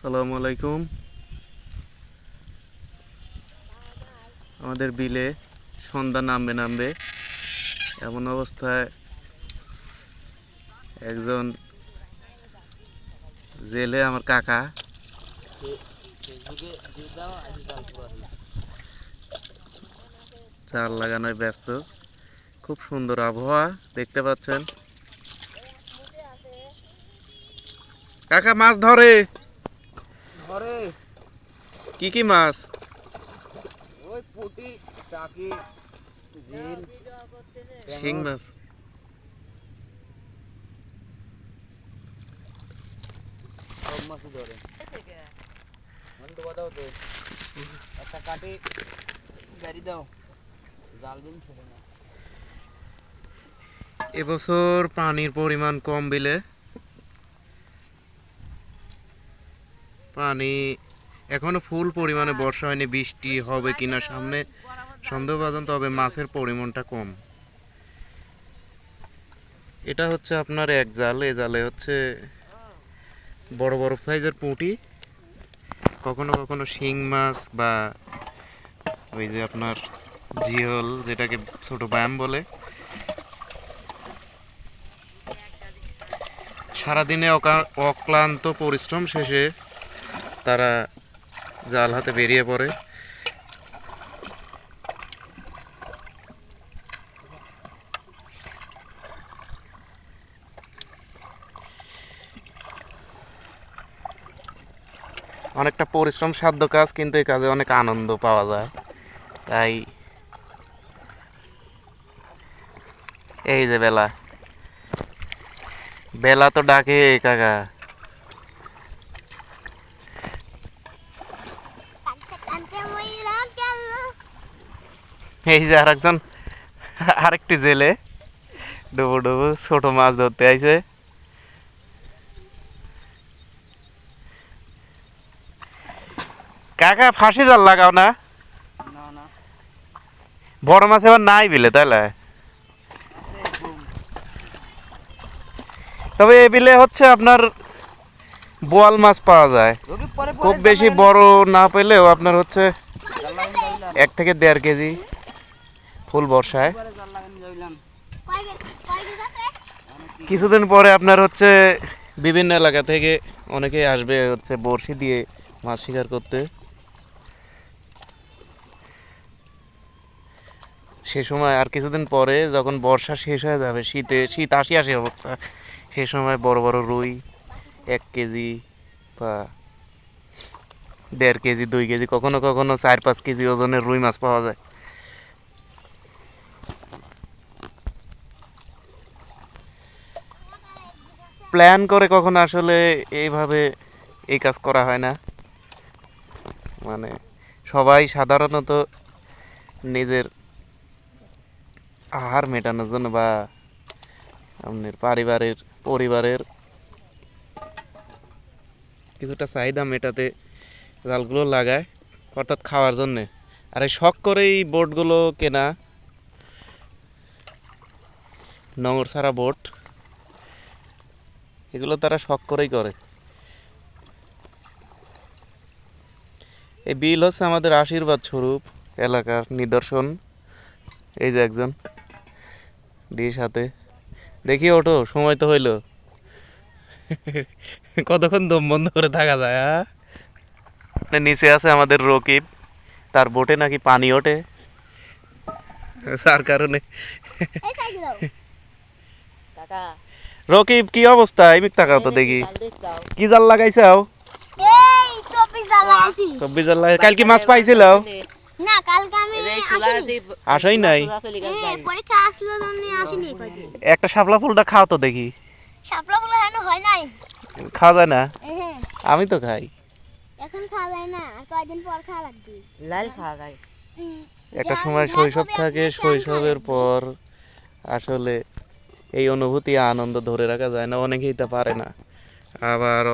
আসসালামু আলাইকুম। আমাদের বিলে সন্ধ্যা নামবে নামবে এমন অবস্থায় একজন জেলে আমার কাকা জাল লাগানোয় ব্যস্ত। খুব সুন্দর আবহাওয়া দেখতে পাচ্ছেন। কাকা মাছ ধরে কি কি মাছ? ওই পুঁটি, টাকি, জিল, শিং মাছ। সব মাছই ধরে। তো কথা হতো একটা কাটি গাড়ি দাও, জাল দিন ছোট না। এবছর পানির পরিমাণ কম বিলে। পানি এখনো ফুল পরিমাণে বর্ষা হয়নি, বৃষ্টি হবে কিনা সামনে সন্দেহভাজন, তবে মাছের পরিমাণটা কম। এটা হচ্ছে আপনার এক জাল, এ জালে হচ্ছে বড় বড় সাইজের পুঁটি, কখনো কখনো শিং মাছ বা ওই যে আপনার জিওল, যেটাকে ছোট ব্যাম বলে। সারাদিনে অক্লান্ত পরিশ্রম শেষে তারা জাল হাতে বেরিয়ে পড়ে। অনেকটা পরিশ্রম সাধ্য কাজ, কিন্তু এই কাজে অনেক আনন্দ পাওয়া যায়। তাই এই যে বেলা বেলা তো ডাকে কাকা। এই যে আরেকজন, আরেকটি জেলে ডুবু ডুবু ছোট মাছ ধরতে আইছে। কাকা ফাঁসি জাল লাগাও না? না না, বড় মাছ এবার নাই বিলে, তাইলে তবে এ বিলে হচ্ছে আপনার বোয়াল মাছ পাওয়া যায়। খুব বেশি বড় না পেলেও আপনার হচ্ছে 1 থেকে 1.5 কেজি ফুল বর্ষায়। কিছুদিন পরে আপনার হচ্ছে বিভিন্ন এলাকা থেকে অনেকেই আসবে হচ্ছে বড়শি দিয়ে মাছ শিকার করতে। সে সময় আর কিছুদিন পরে যখন বর্ষা শেষ হয়ে যাবে, শীত আসি আসি অবস্থা, সে সময় বড় বড় রুই 1 কেজি বা 1.5 কেজি 2 কেজি, কখনো কখনো 4-5 কেজি ওজনের রুই মাছ পাওয়া যায়। প্ল্যান করে কখনো আসলে এইভাবে এই কাজ করা হয় না। মানে সবাই সাধারণত নিজের আহার মেটানোর জন্য বা আপনার পরিবারের কিছুটা চাহিদা মেটাতে জালগুলো লাগায়, অর্থাৎ খাওয়ার জন্যে। আর এই শখ করেই বোটগুলো কেনা, নোঙর ছাড়া বোট, এগুলো তারা শখ করেই করে। এই বিল হচ্ছে আমাদের আশীর্বাদ স্বরূপ এলাকার নিদর্শন। এই যে একজন ডিশ হাতে, দেখি ওঠো, সময় তো হইলো। কতক্ষণ দম বন্ধ করে থাকা যায়? নিচে আছে আমাদের রকিব, তার বোটে নাকি পানি ওঠে, যার কারণে। রকিব কি অবস্থা? এমিক তাকাও তো দেখি, কি জাল লাগাইছাও? 24 জাল লাগাই। কাল কি মাছ পাইছিল? না, কালকে আমি আসেই নাই। পরীক্ষা আসলো জন্য আসিনি কয়দিন। একটা শাপলা ফুলটা খাও তো দেখি। শাপলা ফুল এখনো হয় নাই। খাওয়া যায় না? হ্যাঁ, আমি তো খাই। এখন খাওয়া যায় না, আর কয়দিন পর খাওয়া লাগবে। লাল খাওয়া যায়। একটা সময় শৈশব থাকে, শৈশবের পর আসলে এই অনুভূতি আনন্দ ধরে রাখা যায় না, অনেকেই তা পারে না। আবার